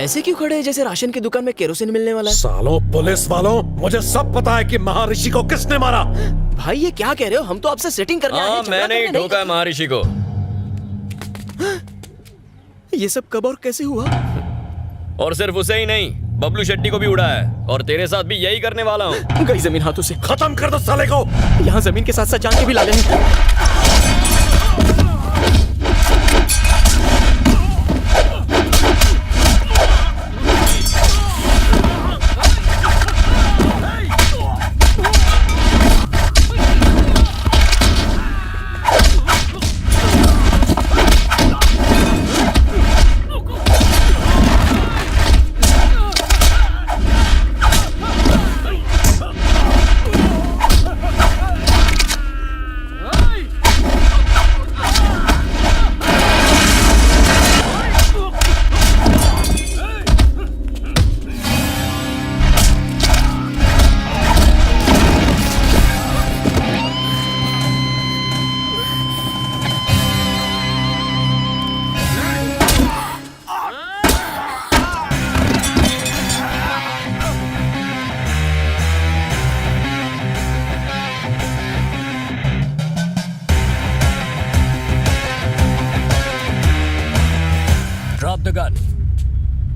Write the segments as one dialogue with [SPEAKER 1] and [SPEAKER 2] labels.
[SPEAKER 1] ऐसे क्यों खड़े हैं जैसे राशन की दुकान में केरोसिन मिलने वाला है?
[SPEAKER 2] सालों पुलिस वालों, मुझे सब पता है कि महर्षि को किसने मारा।
[SPEAKER 1] भाई ये क्या कह रहे हो? हम तो आपसे सेटिंग करने आए हैं, झगड़ा
[SPEAKER 3] मैंने ही
[SPEAKER 1] करने नहीं।
[SPEAKER 3] ठोका महर्षि को।
[SPEAKER 1] ये सब कब और कैसे हुआ?
[SPEAKER 3] और सिर्फ उसे ही नहीं, बबलू शेट्टी को भी उड़ा है और तेरे साथ भी यही करने वाला हूँ।
[SPEAKER 1] गई जमीन हाथों से।
[SPEAKER 2] खत्म कर दो साले को।
[SPEAKER 1] यहाँ जमीन के साथ साथ जान के भी लाले हैं।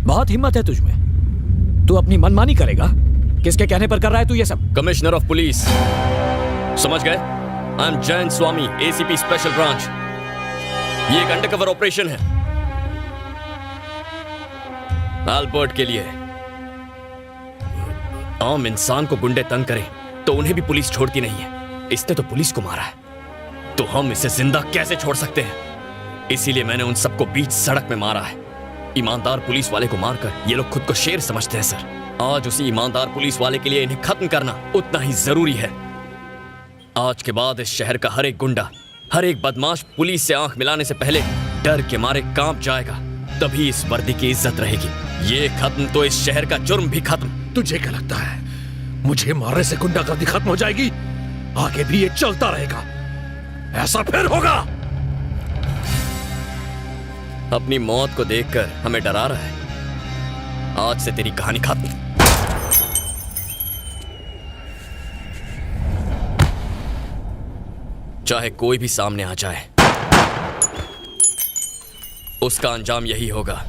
[SPEAKER 4] बहुत हिम्मत है तुझमें। तू अपनी मनमानी करेगा? किसके कहने पर कर रहा है तू ये सब?
[SPEAKER 3] कमिश्नर ऑफ पुलिस, समझ गए? I am Jayant Swami, ACP special branch. ये एक अंडरकवर ऑपरेशन है अल्बर्ट के लिए। आम इंसान को गुंडे तंग करें तो उन्हें भी पुलिस छोड़ती नहीं है। इसने तो पुलिस को मारा है, तो हम इसे जिंदा कैसे छोड़ सकते हैं? इसीलिए मैंने उन सबको बीच सड़क में मारा है। ईमानदार पुलिस वाले को मारकर ये लोग खुद को शेर समझते हैं सर। आज उसी ईमानदार पुलिस वाले के लिए इन्हें खत्म करना उतना ही जरूरी है। आज के बाद इस शहर का हर एक गुंडा, हर एक बदमाश पुलिस से आंख मिलाने से पहले डर के मारे कांप जाएगा। तभी इस वर्दी की इज्जत रहेगी। ये खत्म तो इस शहर का जुर्म भी खत्म।
[SPEAKER 2] तुझे क्या लगता है मुझे मारने से गुंडागर्दी खत्म हो जाएगी? आगे भी ये चलता रहेगा, ऐसा फिर होगा।
[SPEAKER 3] अपनी मौत को देखकर हमें डरा रहा है। आज से तेरी कहानी खत्म। चाहे कोई भी सामने आ जाए, उसका अंजाम यही होगा।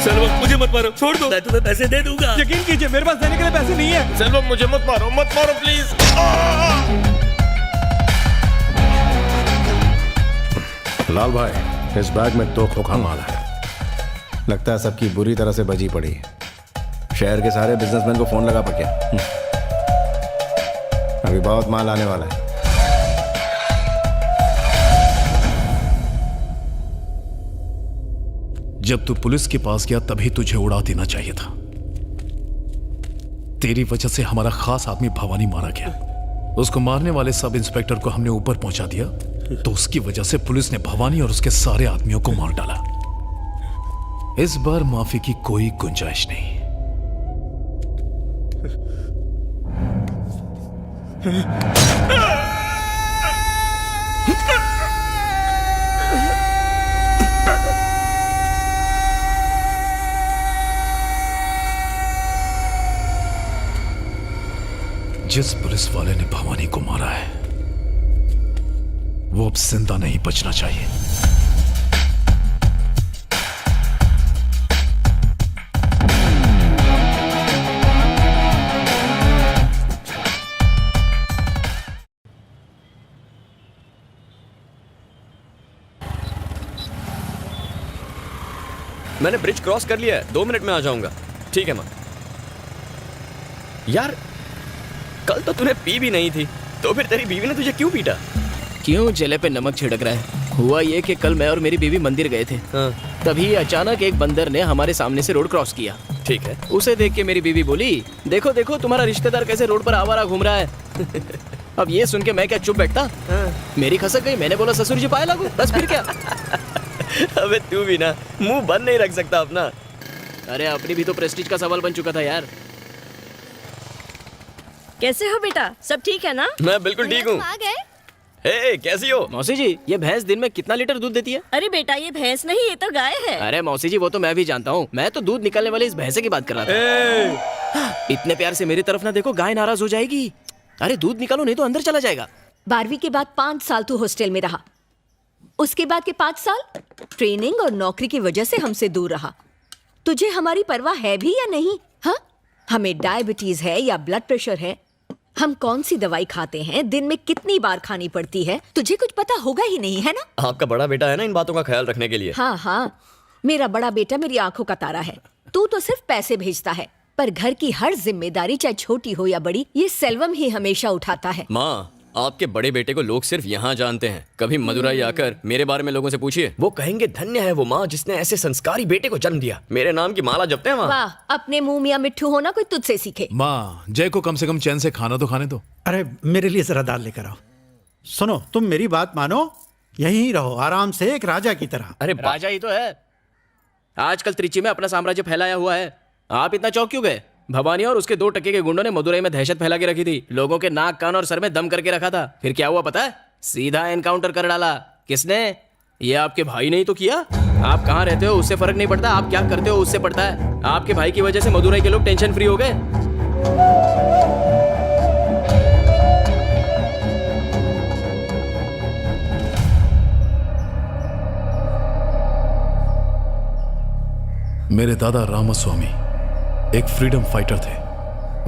[SPEAKER 5] सेल्वम मुझे मत मारो, छोड़ दो, मैं तुम्हें पैसे दे दूंगा।
[SPEAKER 4] यकीन कीजिए मेरे पास देने के लिए पैसे नहीं है।
[SPEAKER 5] सेल्वम मुझे मत मारो प्लीज।
[SPEAKER 2] लाल भाई, इस बैग में 2 खोखा माल है।
[SPEAKER 6] लगता है सबकी बुरी तरह से बजी पड़ी है। शहर के सारे बिजनेसमैन को फोन लगा पक्या। अभी बहुत माल आने वाला है।
[SPEAKER 7] जब तू पुलिस के पास गया तभी तुझे उड़ा देना चाहिए था। तेरी वजह से हमारा खास आदमी भवानी मारा गया। उसको मारने वाले सब इंस्पेक्टर को हमने ऊपर पहुंचा दिया, तो उसकी वजह से पुलिस ने भवानी और उसके सारे आदमियों को मार डाला। इस बार माफी की कोई गुंजाइश नहीं। जिस पुलिस वाले ने भवानी को मारा है वो अब जिंदा नहीं बचना चाहिए।
[SPEAKER 3] मैंने ब्रिज क्रॉस कर लिया है, 2 मिनट में आ जाऊंगा। ठीक है मां। यार कल तो तूने पी भी नहीं थी, तो फिर तेरी बीवी ने तुझे क्यों पीटा?
[SPEAKER 1] क्यों जले पे नमक छिड़क रहा है? हुआ ये कि कल मैं और मेरी बीवी मंदिर गए थे।
[SPEAKER 3] हाँ।
[SPEAKER 1] तभी अचानक एक बंदर ने हमारे सामने से रोड क्रॉस किया।
[SPEAKER 3] ठीक है।
[SPEAKER 1] उसे देख के मेरी बीवी बोली, देखो देखो तुम्हारा रिश्तेदार कैसे रोड पर आवारा घूम रहा है। अब ये सुन के मैं क्या चुप बैठता? मेरी खसक गई। मैंने बोला ससुर जी पाए लागू, बस फिर क्या।
[SPEAKER 3] अबे तू भी ना मुंह बंद नहीं रख सकता अपना।
[SPEAKER 1] अरे अपनी भी तो प्रेस्टीज का सवाल बन चुका था यार।
[SPEAKER 8] कैसे हो बेटा, सब ठीक है ना?
[SPEAKER 3] मैं बिल्कुल ठीक हूँ।
[SPEAKER 8] आ गए?
[SPEAKER 3] हे कैसी हो?
[SPEAKER 1] मौसी जी, ये भैंस दिन में कितना लीटर दूध देती है?
[SPEAKER 8] अरे बेटा ये भैंस नहीं, ये तो गाय है।
[SPEAKER 1] अरे मौसी जी, वो तो मैं भी जानता हूँ। मैं तो दूध निकालने वाले इस भैंसे की बात कर रहा था। इतने प्यार से मेरी तरफ ना देखो, गाय नाराज हो जाएगी। अरे दूध निकालो नहीं तो अंदर चला जाएगा।
[SPEAKER 9] 12वीं के बाद 5 साल तू हॉस्टल में रहा, उसके बाद के 5 साल ट्रेनिंग और नौकरी की वजह से हमसे दूर रहा। तुझे हमारी परवाह है भी या नहीं? हाँ, हमें डायबिटीज है या ब्लड प्रेशर है, हम कौन सी दवाई खाते हैं, दिन में कितनी बार खानी पड़ती है, तुझे कुछ पता होगा ही नहीं, है ना?
[SPEAKER 3] आपका बड़ा बेटा है ना इन बातों का ख्याल रखने के लिए।
[SPEAKER 9] हाँ हाँ, मेरा बड़ा बेटा मेरी आंखों का तारा है। तू तो सिर्फ पैसे भेजता है, पर घर की हर जिम्मेदारी चाहे छोटी हो या बड़ी, ये सेल्वम ही हमेशा उठाता है।
[SPEAKER 3] माँ, आपके बड़े बेटे को लोग सिर्फ यहाँ जानते हैं। कभी मदुराई आकर मेरे बारे में लोगों से पूछिए, वो कहेंगे धन्य है वो माँ जिसने ऐसे संस्कारी बेटे को जन्म दिया। मेरे नाम की माला जपते हैं वहाँ।
[SPEAKER 9] वाह, अपने मुंह मियाँ मिट्ठू होना कोई तुझसे सीखे।
[SPEAKER 7] माँ, जय को कम से कम चैन से खाना तो खाने दो।
[SPEAKER 10] अरे मेरे लिए जरा दाल लेकर आओ। सुनो, तुम मेरी बात मानो, यहीं रहो आराम से एक राजा की तरह।
[SPEAKER 1] अरे राजा ही तो है। आजकल त्रिची में अपना साम्राज्य फैलाया हुआ है। आप इतना चौंक क्यों गए? भवानी और उसके 2 टके के गुंडों ने मदुरई में दहशत फैला के रखी थी। लोगों के नाक, कान और सर में दम करके रखा था। फिर क्या हुआ पता है? सीधा एनकाउंटर कर डाला। किसने? ये आपके भाई ने ही तो किया। आप कहाँ रहते हो उससे फर्क नहीं पड़ता, आप क्या करते हो उससे पड़ता है। आपके भाई की वजह से मदुरई के लोग टेंशन फ्री हो गए।
[SPEAKER 7] मेरे दादा रामास्वामी एक फ्रीडम फाइटर थे।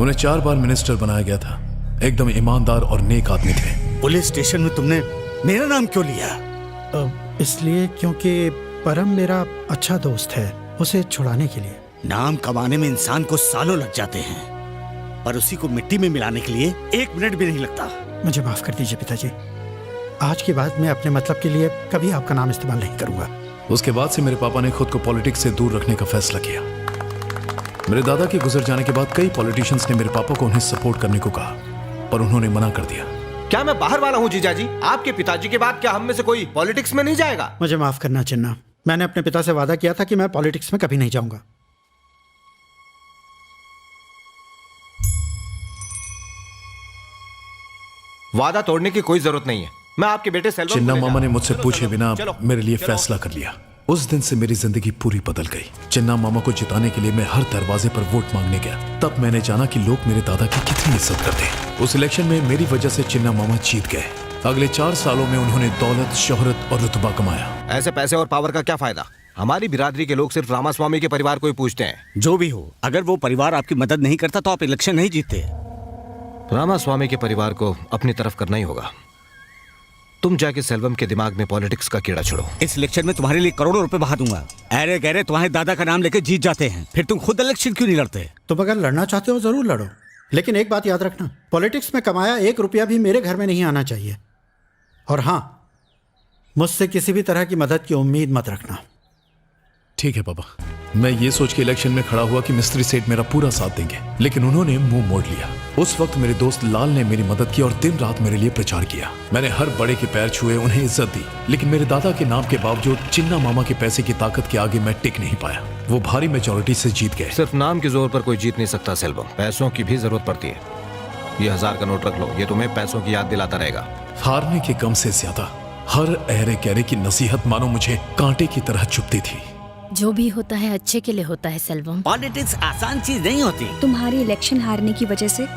[SPEAKER 7] उन्हें 4 बार मिनिस्टर बनाया गया था। एकदम ईमानदार और नेक आदमी थे।
[SPEAKER 10] पुलिस स्टेशन में तुमने मेरा नाम क्यों लिया? इसलिए क्योंकि परम मेरा अच्छा दोस्त है, उसे छुड़ाने के लिए। नाम कमाने में इंसान को सालों लग जाते हैं, पर उसी को मिट्टी में मिलाने के लिए 1 मिनट भी नहीं लगता। मुझे माफ कर दीजिए पिताजी, आज के बाद मैं अपने मतलब के लिए कभी आपका नाम इस्तेमाल नहीं करूंगा।
[SPEAKER 7] उसके बाद से मेरे पापा ने खुद को पॉलिटिक्स से दूर रखने का फैसला किया। मेरे दादा के गुजर जाने के बाद कई पॉलिटिशियंस ने मेरे पापा को उन्हें सपोर्ट करने को कहा, पर उन्होंने मना कर दिया।
[SPEAKER 6] क्या मैं बाहर वाला हूँ जीजाजी? आपके पिताजी के बाद क्या हम में से कोई पॉलिटिक्स में नहीं जाएगा?
[SPEAKER 10] मुझे माफ करना चिन्ना, मैंने अपने पिता से वादा किया था कि मैं पॉलिटिक्स में कभी नहीं जाऊंगा।
[SPEAKER 6] वादा तोड़ने की कोई जरूरत नहीं है। मैं आपके बेटे सेल्वम
[SPEAKER 7] चिन्ना
[SPEAKER 6] को ले
[SPEAKER 7] मामा ने
[SPEAKER 6] जाऊंगा।
[SPEAKER 7] मुझसे
[SPEAKER 6] चलो,
[SPEAKER 7] पूछे
[SPEAKER 6] चलो,
[SPEAKER 7] बिना
[SPEAKER 6] चलो,
[SPEAKER 7] मेरे लिए
[SPEAKER 6] चलो।
[SPEAKER 7] फैसला कर लिया। उस दिन से मेरी जिंदगी पूरी बदल गई। चिन्ना मामा को जिताने के लिए मैं हर दरवाजे पर वोट मांगने गया। तब मैंने जाना कि लोग मेरे दादा की कितनी इज्जत करते हैं। उस इलेक्शन में मेरी वजह से चिन्ना मामा जीत गए। अगले 4 सालों में उन्होंने दौलत, शोहरत और रुतबा कमाया।
[SPEAKER 6] ऐसे पैसे और पावर का क्या फायदा? हमारी बिरादरी के लोग सिर्फ रामास्वामी के परिवार को ही पूछते हैं।
[SPEAKER 10] जो भी हो, अगर वो परिवार आपकी मदद नहीं करता तो आप इलेक्शन नहीं जीतते।
[SPEAKER 6] रामास्वामी के परिवार को अपनी तरफ करना ही होगा। तुम जाके सेल्वम के दिमाग में पॉलिटिक्स का कीड़ा छोड़ो।
[SPEAKER 10] इस इलेक्शन में तुम्हारे लिए करोड़ों रुपए बहा दूंगा। अरे गहरे तुम्हारे दादा का नाम लेके जीत जाते हैं, फिर तुम खुद इलेक्शन क्यों नहीं लड़ते? तुम अगर लड़ना चाहते हो जरूर लड़ो, लेकिन एक बात याद रखना, पॉलिटिक्स में कमाया 1 रुपया भी मेरे घर में नहीं आना चाहिए। और हाँ, मुझसे किसी भी तरह की मदद की उम्मीद मत रखना।
[SPEAKER 7] ठीक है पापा। मैं ये सोच के इलेक्शन में खड़ा हुआ कि मिस्त्री सेठ मेरा पूरा साथ देंगे, लेकिन उन्होंने मुंह मोड़ लिया। उस वक्त मेरे दोस्त लाल ने मेरी मदद की और दिन रात मेरे लिए प्रचार किया। मैंने हर बड़े के पैर छुए, उन्हें इज्जत दी, लेकिन मेरे दादा के नाम के बावजूद चिन्ना मामा के पैसे की ताकत के आगे मैं टिक नहीं पाया। वो भारी मेजोरिटी से जीत गए।
[SPEAKER 6] सिर्फ नाम के जोर पर कोई जीत नहीं सकता सेल्वम, पैसों की भी जरूरत पड़ती है। ये 1000 का नोट रख लो, ये तुम्हें पैसों की याद दिलाता रहेगा।
[SPEAKER 7] हारने के गम से ज्यादा हर अहरे गहरे की नसीहत मानो मुझे कांटे की तरह चुभती थी।
[SPEAKER 11] जो भी होता है अच्छे के लिए होता है सेल्वम।
[SPEAKER 10] पॉलिटिक्स आसान चीज नहीं होती।
[SPEAKER 12] तुम्हारी इलेक्शन हारने की वजह से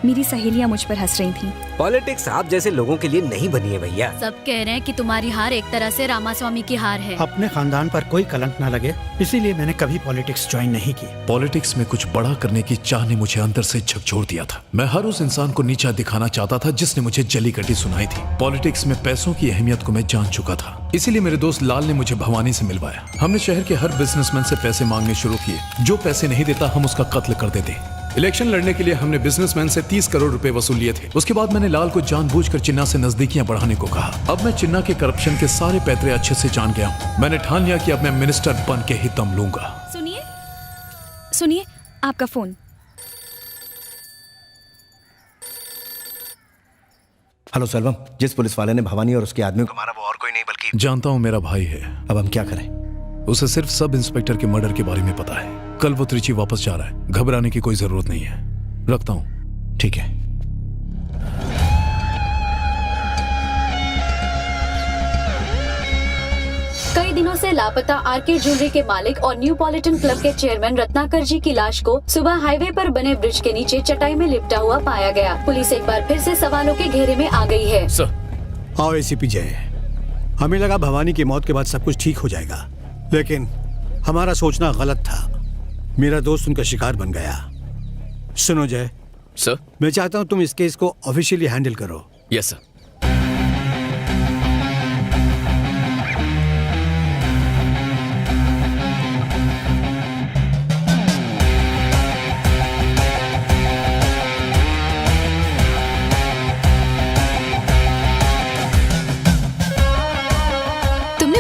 [SPEAKER 12] मेरी सहेलियां मुझ पर हंस रही थीं।
[SPEAKER 13] पॉलिटिक्स आप जैसे लोगों के लिए नहीं बनी है भैया।
[SPEAKER 11] सब कह रहे हैं कि तुम्हारी हार एक तरह से रामास्वामी की हार है।
[SPEAKER 10] अपने खानदान पर कोई कलंक ना लगे, इसीलिए मैंने कभी पॉलिटिक्स ज्वाइन नहीं की।
[SPEAKER 7] पॉलिटिक्स में कुछ बड़ा करने की चाह ने मुझे अंदर से झकझोर दिया था। मैं हर उस इंसान को नीचा दिखाना चाहता था जिसने मुझे जली कटी सुनाई थी। पॉलिटिक्स में पैसों की अहमियत को मैं जान चुका था, इसीलिए मेरे दोस्त लाल ने मुझे भवानी से मिलवाया। हमने शहर के हर बिजनेसमैन से पैसे मांगने शुरू किए। जो पैसे नहीं देता हम उसका कत्ल कर देते। इलेक्शन लड़ने के लिए हमने बिजनेसमैन से 30 करोड़ रुपए वसूल लिए थे। उसके बाद मैंने लाल को जानबूझकर चिन्ना से नजदीकियां बढ़ाने को कहा। अब मैं चिन्ना के करप्शन के सारे पैतरे अच्छे से जान गया हूं। मैंने ठान लिया कि अब मैं मिनिस्टर बन के ही दम लूंगा।
[SPEAKER 12] सुनिए सुनिए, आपका फोन।
[SPEAKER 10] हेलो सेल्वम, जिस पुलिस वाले ने भवानी और उसके आदमियों को मारा वो और कोई नहीं बल्कि
[SPEAKER 7] जानता हूं, मेरा भाई है।
[SPEAKER 10] अब हम क्या करें?
[SPEAKER 7] उसे सिर्फ सब इंस्पेक्टर के मर्डर के बारे में पता है। कल वो त्रिची वापस जा रहा है, घबराने की कोई जरूरत नहीं है। रखता हूं।
[SPEAKER 10] ठीक है।
[SPEAKER 11] कई दिनों से लापता आरके ज्वेलरी के मालिक और न्यू पॉलिटन क्लब के चेयरमैन रत्नाकर जी की लाश को सुबह हाईवे पर बने ब्रिज के नीचे चटाई में लिपटा हुआ पाया गया। पुलिस एक बार फिर से सवालों के घेरे में आ गई है।
[SPEAKER 10] आओ एसीपी जय, हमें लगा भवानी की मौत के बाद सब कुछ ठीक हो जाएगा, लेकिन हमारा सोचना गलत था। मेरा दोस्त उनका शिकार बन गया। सुनो जय
[SPEAKER 3] सर,
[SPEAKER 10] मैं चाहता हूँ तुम इस केस को ऑफिशियली हैंडल करो।
[SPEAKER 3] Yes sir.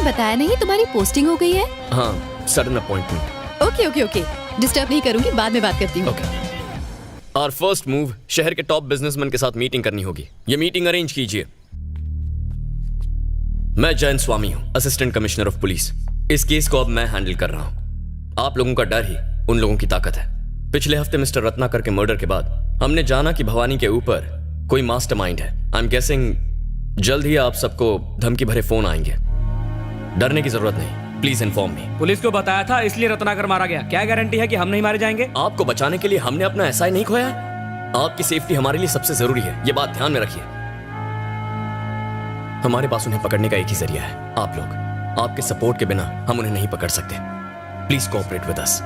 [SPEAKER 11] बताया नहीं तुम्हारी पोस्टिंग हो गई है?
[SPEAKER 3] हाँ, sudden appointment.
[SPEAKER 11] Okay okay okay, disturb नहीं करूंगी, बाद में बात करती हूँ।
[SPEAKER 3] ओके। और फर्स्ट मूव, शहर के टॉप बिजनेसमैन के साथ मीटिंग करनी होगी। ये मीटिंग अरेंज कीजिए। मैं जयंत स्वामी हूँ, असिस्टेंट कमिश्नर ऑफ पुलिस। इस केस को अब मैं हैंडल कर रहा हूँ। आप लोगों का डर ही उन लोगों की ताकत है। पिछले हफ्ते मिस्टर रत्नाकर के मर्डर के बाद हमने जाना कि भवानी के ऊपर कोई मास्टरमाइंड है। आई एम गेसिंग जल्द ही आप सबको धमकी भरे फोन आएंगे। डरने की जरूरत नहीं, प्लीज इन्फॉर्म मी।
[SPEAKER 1] पुलिस को बताया था, इसलिए रत्नाकर मारा गया। क्या गारंटी है कि हम नहीं मारे जाएंगे?
[SPEAKER 3] आपको बचाने के लिए हमने अपना एसआई नहीं खोया। आपकी सेफ्टी हमारे लिए सबसे जरूरी है, ये बात ध्यान में रखिए। हमारे पास उन्हें पकड़ने का एक ही जरिया है, आप लोग। आपके सपोर्ट के बिना हम उन्हें नहीं पकड़ सकते। Please cooperate with us.